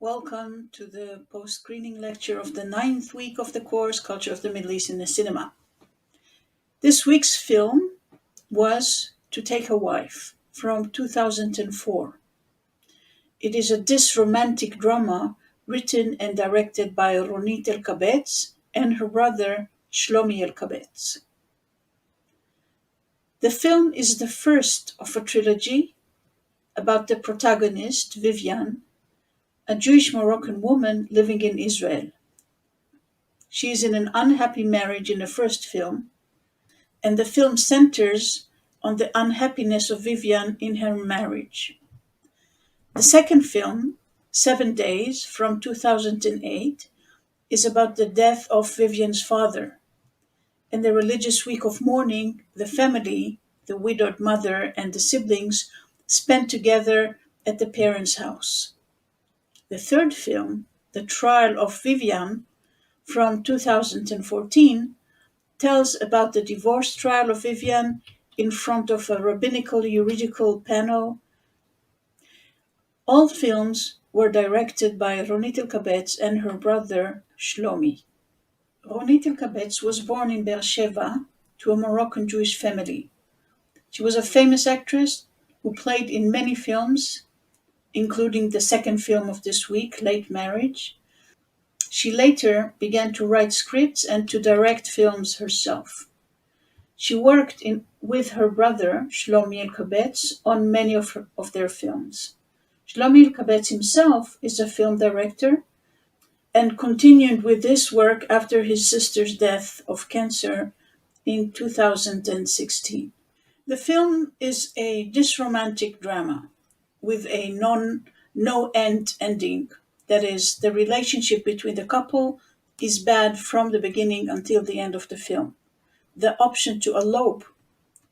Welcome to the post-screening lecture of the 9th week of the course, Culture of the Middle East in the Cinema. This week's film was To Take a Wife from 2004. It is a disromantic drama written and directed by Ronit Nikolsky and her brother Shlomi Elkabetz. The film is the first of a trilogy about the protagonist, Vivian, a Jewish Moroccan woman living in Israel. She is in an unhappy marriage in the first film, and the film centers on the unhappiness of Vivian in her marriage. The second film, 7 Days, from 2008, is about the death of Vivian's father. In the religious week of mourning, the family, the widowed mother and the siblings, spent together at the parents' house. The third film, The Trial of Vivian, from 2014, tells about the divorce trial of Vivian in front of a rabbinical juridical panel. All films were directed by Ronit Nikolsky and her brother Shlomi. Ronit Nikolsky was born in Beersheba to a Moroccan Jewish family. She was a famous actress who played in many films, including the second film of this week, Late Marriage. She later began to write scripts and to direct films herself. She worked with her brother, Shlomi Elkabetz, on many of their films. Shlomi Elkabetz himself is a film director and continued with this work after his sister's death of cancer in 2016. The film is a disromantic drama with a no-end ending. That is, the relationship between the couple is bad from the beginning until the end of the film. The option to elope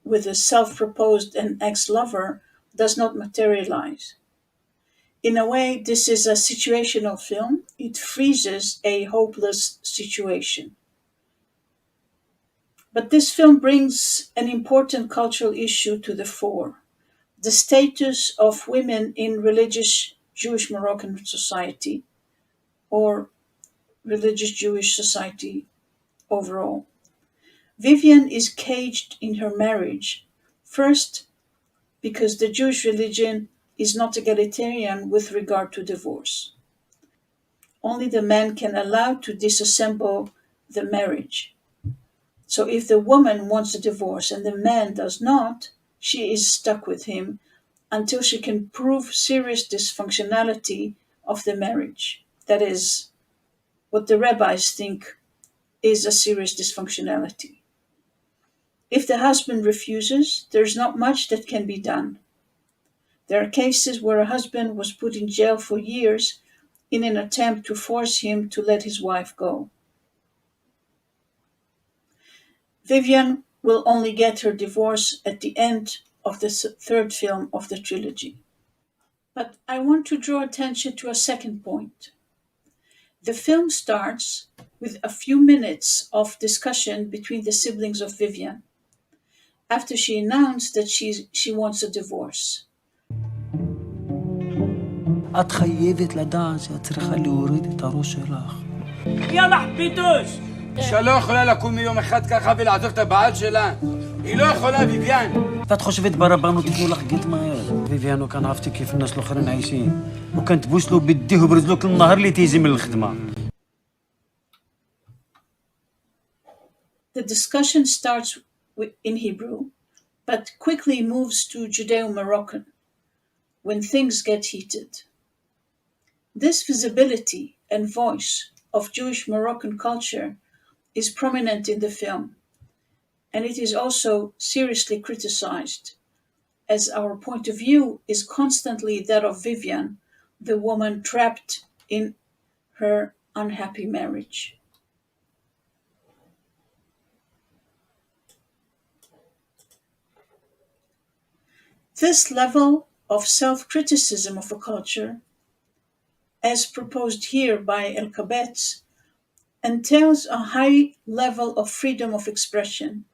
with a self-proposed and ex-lover does not materialize. In a way, this is a situational film. It freezes a hopeless situation. But this film brings an important cultural issue to the fore: the status of women in religious Jewish Moroccan society, or religious Jewish society overall. Vivian is caged in her marriage, first because the Jewish religion is not egalitarian with regard to divorce. Only the man can allow to disassemble the marriage. So if the woman wants a divorce and the man does not, she is stuck with him until she can prove serious dysfunctionality of the marriage. That is what the rabbis think is a serious dysfunctionality. If the husband refuses, there's not much that can be done. There are cases where a husband was put in jail for years in an attempt to force him to let his wife go. Vivian will only get her divorce at the end of the third film of the trilogy. But I want to draw attention to a second point. The film starts with a few minutes of discussion between the siblings of Vivian, after she announced that she wants a divorce. את חייבת לדעת שאת צריכה להוריד את הראש שלך. יאללה, חביתוש! אישה לא יכולה לקום מיום אחד ככה ולעזוב את הבעל שלה. היא לא יכולה, ויביאן. ואת חושבת ברבנות תתנו לך גט מהר. ויביאן وكان عرفتي كيف الناس الآخرين عايشين. وكان تبوس له بيديه وبرز له كل نهار اللي تيجي من الخدمة. The discussion starts in Hebrew, but quickly moves to Judeo-Moroccan when things get heated. This visibility and voice of Jewish Moroccan culture is prominent in the film, and it is also seriously criticized, as our point of view is constantly that of Vivian, the woman trapped in her unhappy marriage. This level of self-criticism of a culture, as proposed here by Elkabetz, entails a high level of freedom of expression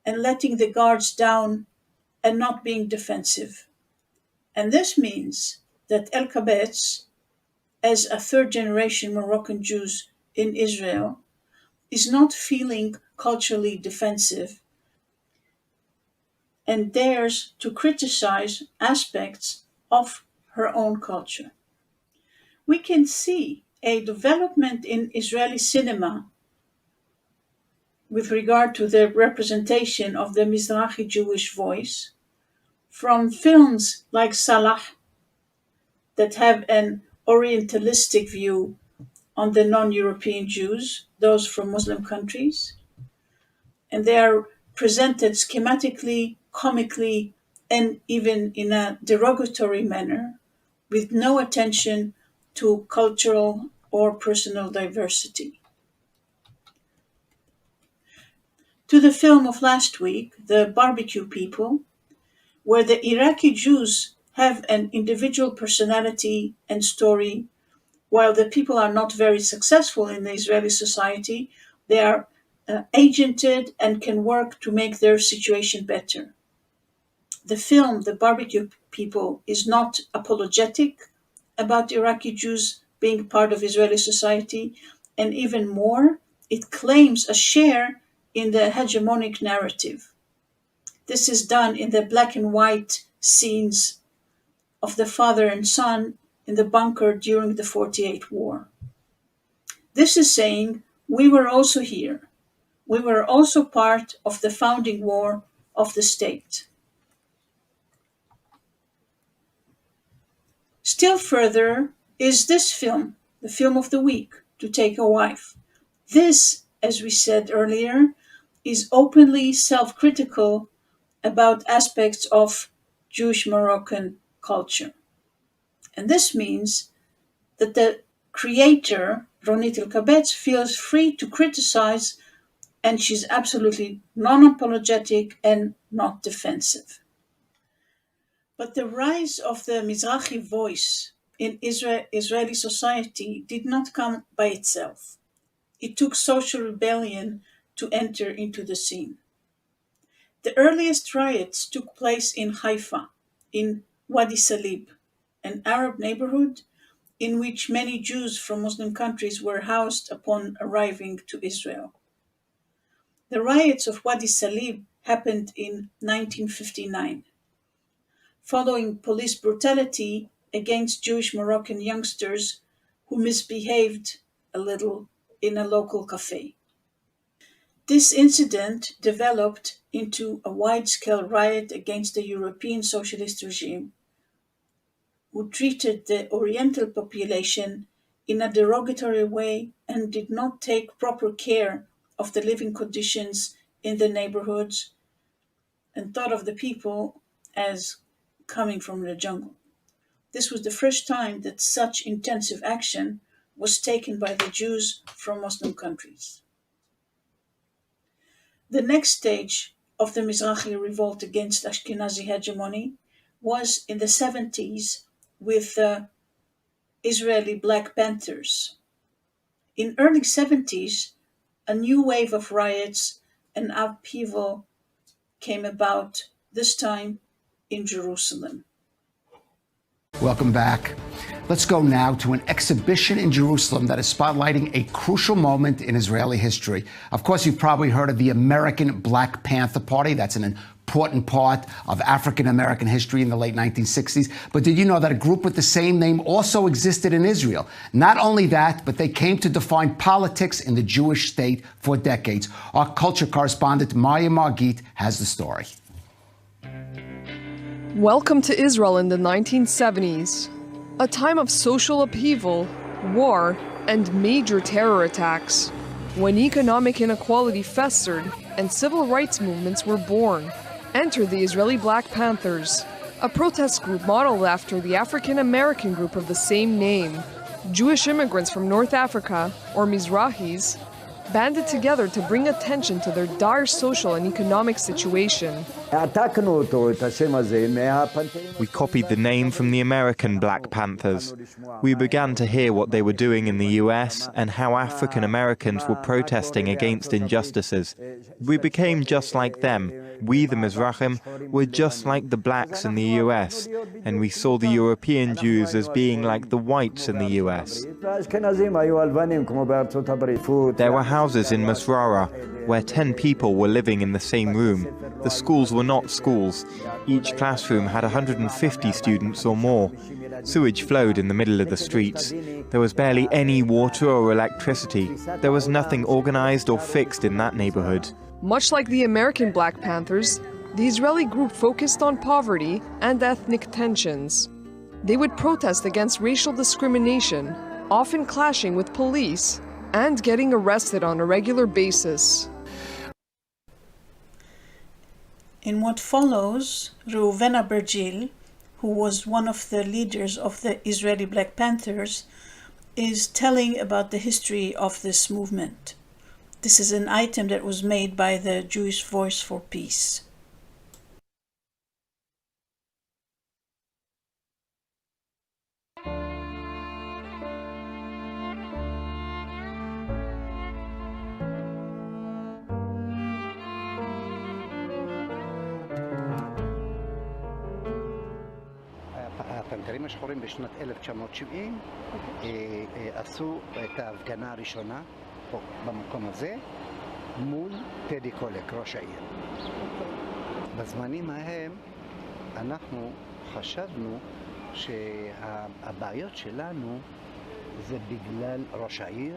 and letting the guards down and not being defensive. And this means that Elkabetz, as a third-generation Moroccan Jews in Israel, is not feeling culturally defensive and dares to criticize aspects of her own culture. We can see a development in Israeli cinema with regard to the representation of the Mizrahi Jewish voice from films like Salah that have an Orientalistic view on the non-European Jews, those from Muslim countries, and they are presented schematically, comically, and even in a derogatory manner, with no attention to cultural or personal diversity. To the film of last week, The Barbecue People, where the Iraqi Jews have an individual personality and story, while the people are not very successful in the Israeli society, they are agented and can work to make their situation better. The film, The Barbecue People, is not apologetic about Iraqi Jews being part of Israeli society, and even more, it claims a share in the hegemonic narrative. This is done in the black and white scenes of the father and son in the bunker during the 48 war. This is saying, we were also here. We were also part of the founding war of the state. Still further is this film, the film of the week, To Take a Wife. This, as we said earlier, is openly self-critical about aspects of Jewish Moroccan culture. And this means that the creator, Ronit Nikolsky, feels free to criticize, and she's absolutely non-apologetic and not defensive. But the rise of the Mizrahi voice in Israeli society did not come by itself. It took social rebellion to enter into the scene. The earliest riots took place in Haifa, in Wadi Salib, an Arab neighborhood in which many Jews from Muslim countries were housed upon arriving to Israel. The riots of Wadi Salib happened in 1959, following police brutality against Jewish Moroccan youngsters who misbehaved a little in a local cafe. This incident developed into a wide-scale riot against the European socialist regime, who treated the Oriental population in a derogatory way and did not take proper care of the living conditions in the neighborhoods and thought of the people as coming from the jungle. This was the first time that such intensive action was taken by the Jews from Muslim countries. The next stage of the Mizrahi revolt against Ashkenazi hegemony was in the 70s with the Israeli Black Panthers. In early 70s, a new wave of riots and upheaval came about, this time in Jerusalem. Welcome back. Let's go now to an exhibition in Jerusalem that is spotlighting a crucial moment in Israeli history. Of course, you've probably heard of the American Black Panther Party. That's an important part of African-American history in the late 1960s. But did you know that a group with the same name also existed in Israel? Not only that, but they came to define politics in the Jewish state for decades. Our culture correspondent, Maya Margit, has the story. Welcome to Israel in the 1970s, a time of social upheaval, war, and major terror attacks, when economic inequality festered and civil rights movements were born. Enter the Israeli Black Panthers, a protest group modeled after the African-American group of the same name. Jewish immigrants from North Africa, or Mizrahis, banded together to bring attention to their dire social and economic situation. We copied the name from the American Black Panthers. We began to hear what they were doing in the US and how African Americans were protesting against injustices. We became just like them. We, the Mizrahim, were just like the blacks in the US, and we saw the European Jews as being like the whites in the US. There were houses in Misrara where 10 people were living in the same room. The schools were not schools. Each classroom had 150 students or more. Sewage flowed in the middle of the streets. There was barely any water or electricity. There was nothing organized or fixed in that neighborhood. Much like the American Black Panthers, the Israeli group focused on poverty and ethnic tensions. They would protest against racial discrimination, often clashing with police and getting arrested on a regular basis. In what follows, Reuven Abergil, who was one of the leaders of the Israeli Black Panthers, is telling about the history of this movement. This is an item that was made by the Jewish Voice for Peace. הפנתרים השחורים בשנת 1970 עשו את ההפגנה הראשונה פה במקום הזה מול טדי קולק, ראש העיר. בזמנים ההם אנחנו חשבנו שהבעיות שלנו זה בגלל ראש העיר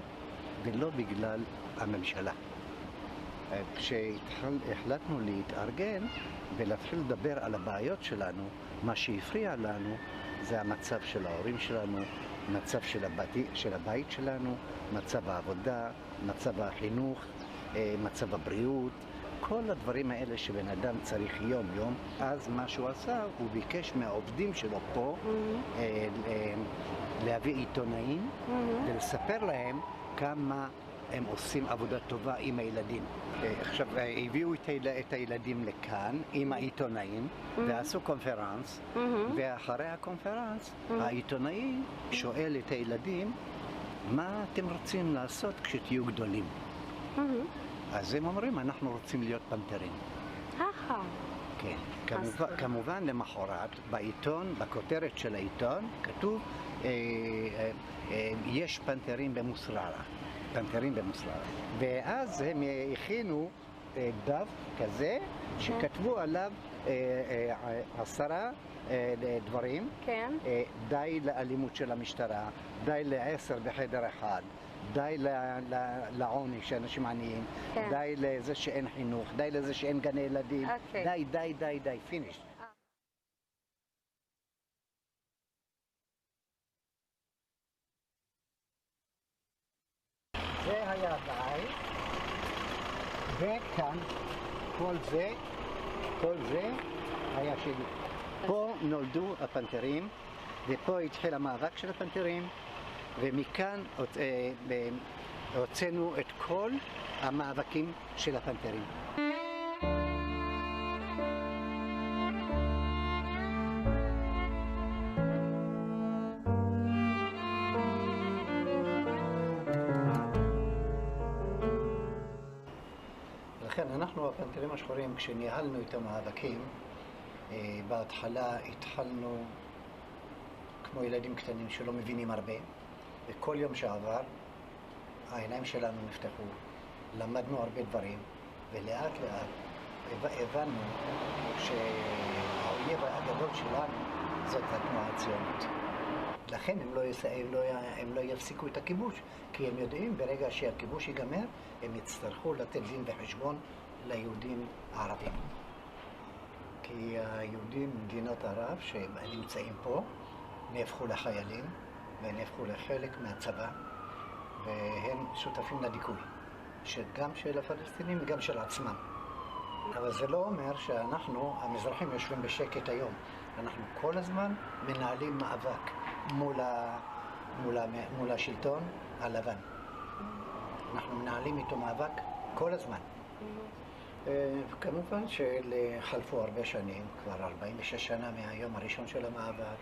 ולא בגלל הממשלה. כשהחלטנו להתארגן ולהתחיל לדבר על הבעיות שלנו, מה שהפריע לנו זה המצב של ההורים שלנו, מצב של הבית שלנו, מצב העבודה, מצב החינוך, מצב הבריאות, כל הדברים האלה שבן אדם צריך יום-יום. אז מה שהוא עשה, הוא ביקש מהעובדים שלו פה להביא עיתונאים ולספר להם כמה הם עושים עבודה טובה עם הילדים. עכשיו, הביאו את הילדים לכאן עם העיתונאים ועשו קונפרנס, ואחרי הקונפרנס העיתונאי שואל את הילדים מה אתם רוצים לעשות כשתהיו גדולים. אז הם אומרים, אנחנו רוצים להיות פנתרים. כן, כמובן למחרת בעיתון, בכותרת של העיתון, כתוב יש פנתרים במוסררה. פנתרים במוסררה. ואז הם הכינו דף כזה שכתבו עליו 10 דברים. כן. די לאלימות של המשטרה, די ל10 בחדר אחד, די לעוני שאנשים עניים, כן. די לזה שאין חינוך, די לזה שאין גני ילדים, די, פיניש. זה היה הבית, וכאן כל זה היה שלי. פה נולדו הפנתרים, ופה התחיל המאבק של הפנתרים, ומכאן הוצאנו את כל המאבקים של הפנתרים. לכן אנחנו הפנתרים השחורים, כשניהלנו את המאבקים, בהתחלה התחלנו כמו ילדים קטנים שלא מבינים הרבה, וכל יום שעבר העיניים שלנו נפתחו, למדנו הרבה דברים, ולאט לאט הבנו שהאויב הגדול שלנו זאת התנועה הציונית. לכן הם לא יפסיקו את הכיבוש, כי הם יודעים ברגע שהכיבוש ייגמר, הם יצטרכו לתת דין וחשבון ליהודים הערבים. כי היהודים במדינות ערב שנמצאים פה נהפכו לחיילים ונהפכו לחלק מהצבא, והם שותפים לדיכוי, גם של הפלסטינים וגם של עצמם. אבל זה לא אומר שאנחנו, המזרחים, יושבים בשקט היום. אנחנו כל הזמן מנהלים מאבק מול השלטון הלבן. אנחנו מנהלים איתו מאבק כל הזמן. כמובן שחלפו הרבה שנים, כבר 46 שנה מהיום הראשון של המאבק.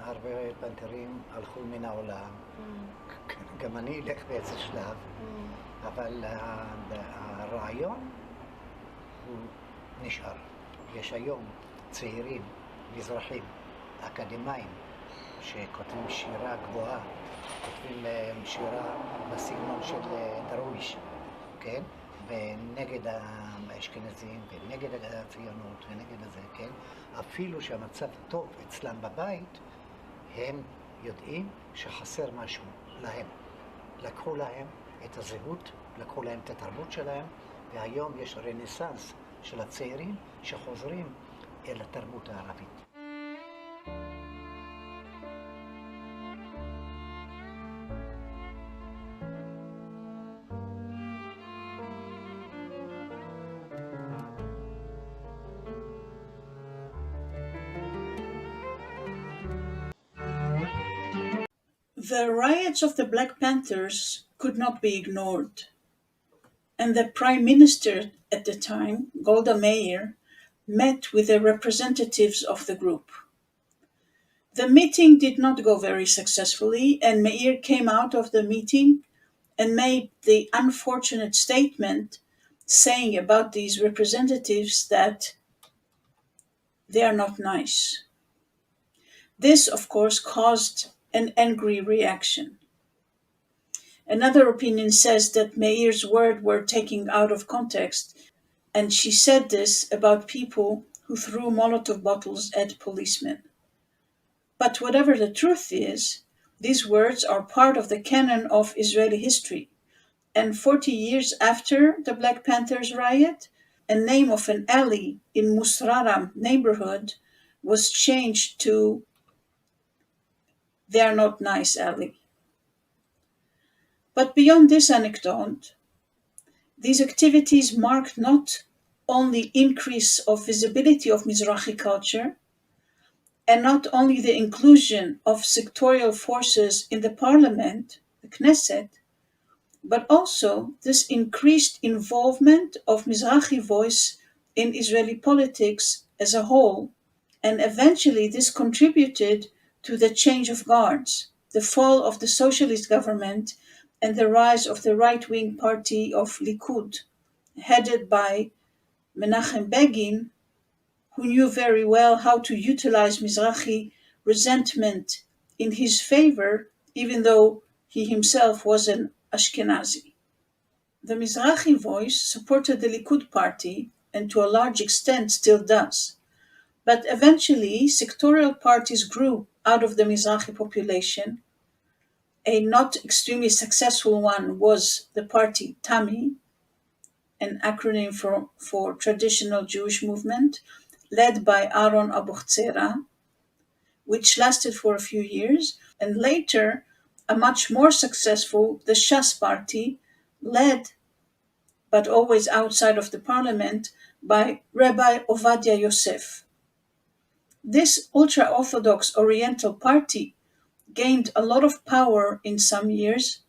הרבה פנתרים הלכו מן העולם. גם אני אלך באיזה שלב. אבל הרעיון הוא נשאר. יש היום צעירים, מזרחים, אקדמאים, שכותבים שירה גבוהה, כותבים שירה בסגנון של דרוויש, כן? ונגד האשכנזים, ונגד הציונות, ונגד הזה, כן? אפילו שהמצב טוב אצלם בבית, הם יודעים שחסר משהו להם. לקחו להם את הזהות, לקחו להם את התרבות שלהם, והיום יש רנסנס של הצעירים שחוזרים אל התרבות הערבית. The riots of the Black Panthers could not be ignored, and the Prime Minister at the time, Golda Meir, met with the representatives of the group. The meeting did not go very successfully, and Meir came out of the meeting and made the unfortunate statement saying about these representatives that they are not nice. This, of course, caused an angry reaction. Another opinion says that Meir's words were taken out of context, and she said this about people who threw Molotov bottles at policemen. But whatever the truth is, these words are part of the canon of Israeli history. And 40 years after the Black Panthers riot, a name of an alley in Musraram neighborhood was changed to They Are Not Nice Alley. But beyond this anecdote, these activities marked not only increase of visibility of Mizrahi culture, and not only the inclusion of sectorial forces in the parliament, the Knesset, but also this increased involvement of Mizrahi voice in Israeli politics as a whole, and eventually this contributed to the change of guards, the fall of the socialist government, and the rise of the right-wing party of Likud, headed by Menachem Begin, who knew very well how to utilize Mizrahi resentment in his favor, even though he himself was an Ashkenazi. The Mizrahi voice supported the Likud party, and to a large extent still does. But eventually, sectorial parties grew out of the Mizrahi population. A not extremely successful one was the party Tami, an acronym for Traditional Jewish Movement, led by Aaron Abuchzera, which lasted for a few years, and later a much more successful, the Shas party, led, but always outside of the parliament, by Rabbi Ovadia Yosef. This ultra-Orthodox Oriental party gained a lot of power in some years,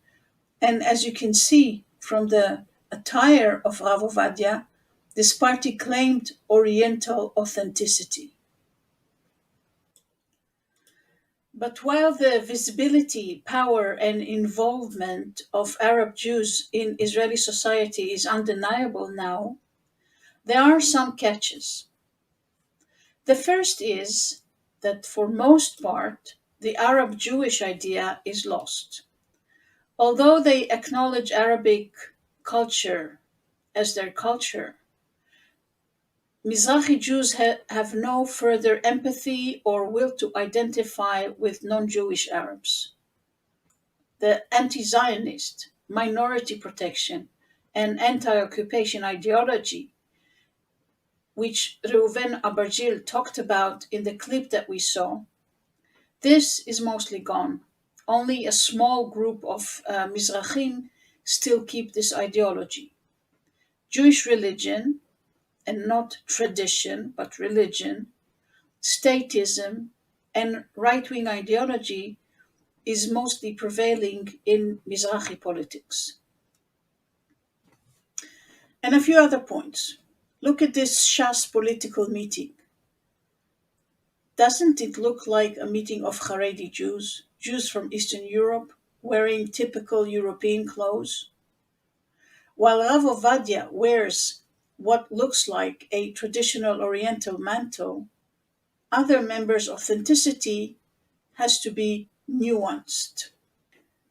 and as you can see from the attire of Rav Ovadia, this party claimed Oriental authenticity. But while the visibility, power, and involvement of Arab Jews in Israeli society is undeniable now, there are some catches. The first is that for most part, the Arab Jewish idea is lost. Although they acknowledge Arabic culture as their culture, Mizrahi Jews have no further empathy or will to identify with non-Jewish Arabs. The anti-Zionist, minority protection, and anti-occupation ideology, which Reuven Abargil talked about in the clip that we saw, this is mostly gone. Only a small group of Mizrahim still keep this ideology. Jewish religion, and not tradition, but religion, statism, and right-wing ideology is mostly prevailing in Mizrahi politics. And a few other points. Look at this Shas political meeting. Doesn't it look like a meeting of Haredi Jews, Jews from Eastern Europe, wearing typical European clothes? While Rav Ovadia wears what looks like a traditional Oriental mantle, other members' authenticity has to be nuanced.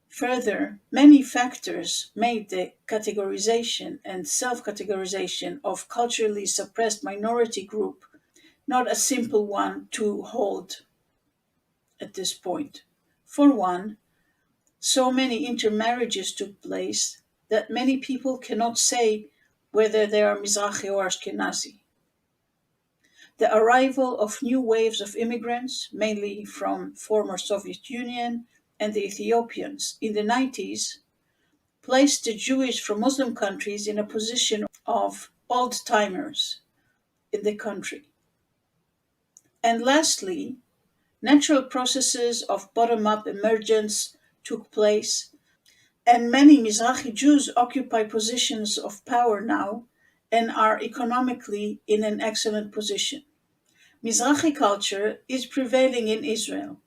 Further, many factors made the categorization and self-categorization of culturally suppressed minority group not a simple one to hold at this point. For one, so many intermarriages took place that many people cannot say whether they are Mizrahi or Ashkenazi. The arrival of new waves of immigrants, mainly from former Soviet Union and the Ethiopians in the 90s, placed the Jewish from Muslim countries in a position of old-timers in the country. And lastly, natural processes of bottom-up emergence took place, and many Mizrahi Jews occupy positions of power now and are economically in an excellent position. Mizrahi culture is prevailing in Israel.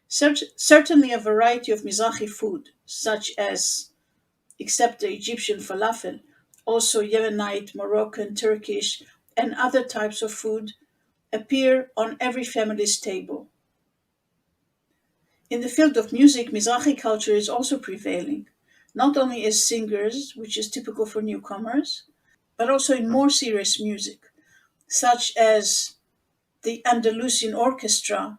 Certainly a variety of Mizrahi food, such as, except the Egyptian falafel, also Yemenite, Moroccan, Turkish, and other types of food, appear on every family's table. In the field of music, Mizrahi culture is also prevailing, not only as singers, which is typical for newcomers, but also in more serious music, such as the Andalusian Orchestra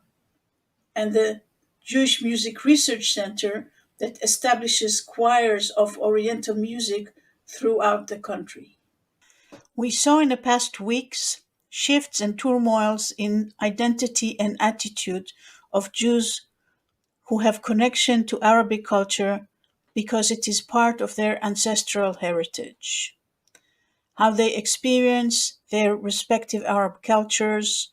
and the Jewish Music Research Center that establishes choirs of Oriental music throughout the country. We saw in the past weeks shifts and turmoils in identity and attitude of Jews who have connection to Arabic culture because it is part of their ancestral heritage. How they experience their respective Arab cultures,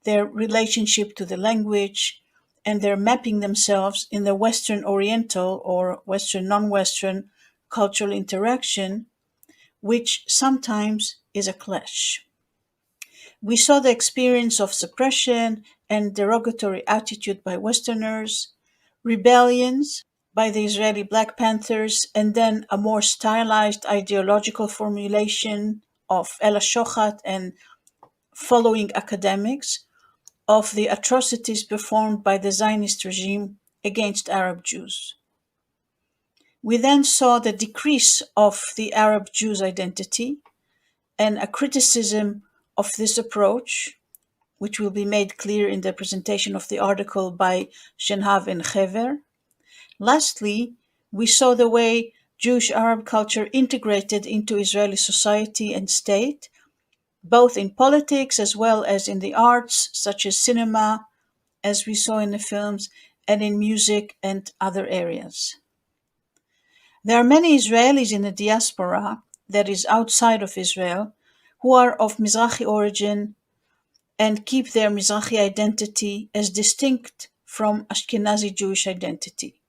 their relationship to the language, and their mapping themselves in the Western Oriental or Western non-Western cultural interaction, which sometimes is a clash. We saw the experience of suppression and derogatory attitude by Westerners, rebellions by the Israeli Black Panthers, and then a more stylized ideological formulation of Ella Shochat and following academics of the atrocities performed by the Zionist regime against Arab Jews. We then saw the decrease of the Arab Jews' identity and a criticism of this approach, which will be made clear in the presentation of the article by Shenhav and Hever. Lastly, we saw the way Jewish Arab culture integrated into Israeli society and state, both in politics as well as in the arts, such as cinema, as we saw in the films, and in music and other areas. There are many Israelis in the diaspora, that is outside of Israel, who are of Mizrahi origin and keep their Mizrahi identity as distinct from Ashkenazi Jewish identity.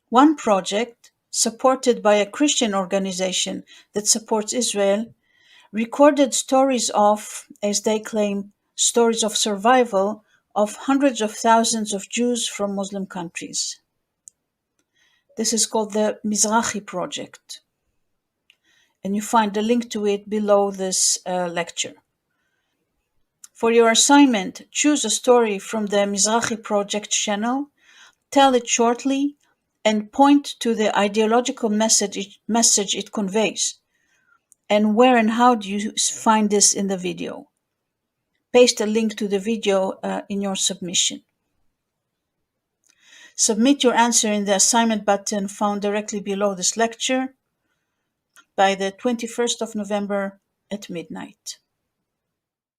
One project, supported by a Christian organization that supports Israel, recorded stories of, as they claim, stories of survival of hundreds of thousands of Jews from Muslim countries. This is called the Mizrahi Project, and you find a link to it below this lecture. For your assignment, choose a story from the Mizrahi Project channel, tell it shortly, and point to the ideological message it conveys, and where and how do you find this in the video. Paste a link to the video in your submission. Submit your answer in the assignment button found directly below this lecture by the 21st of November at midnight.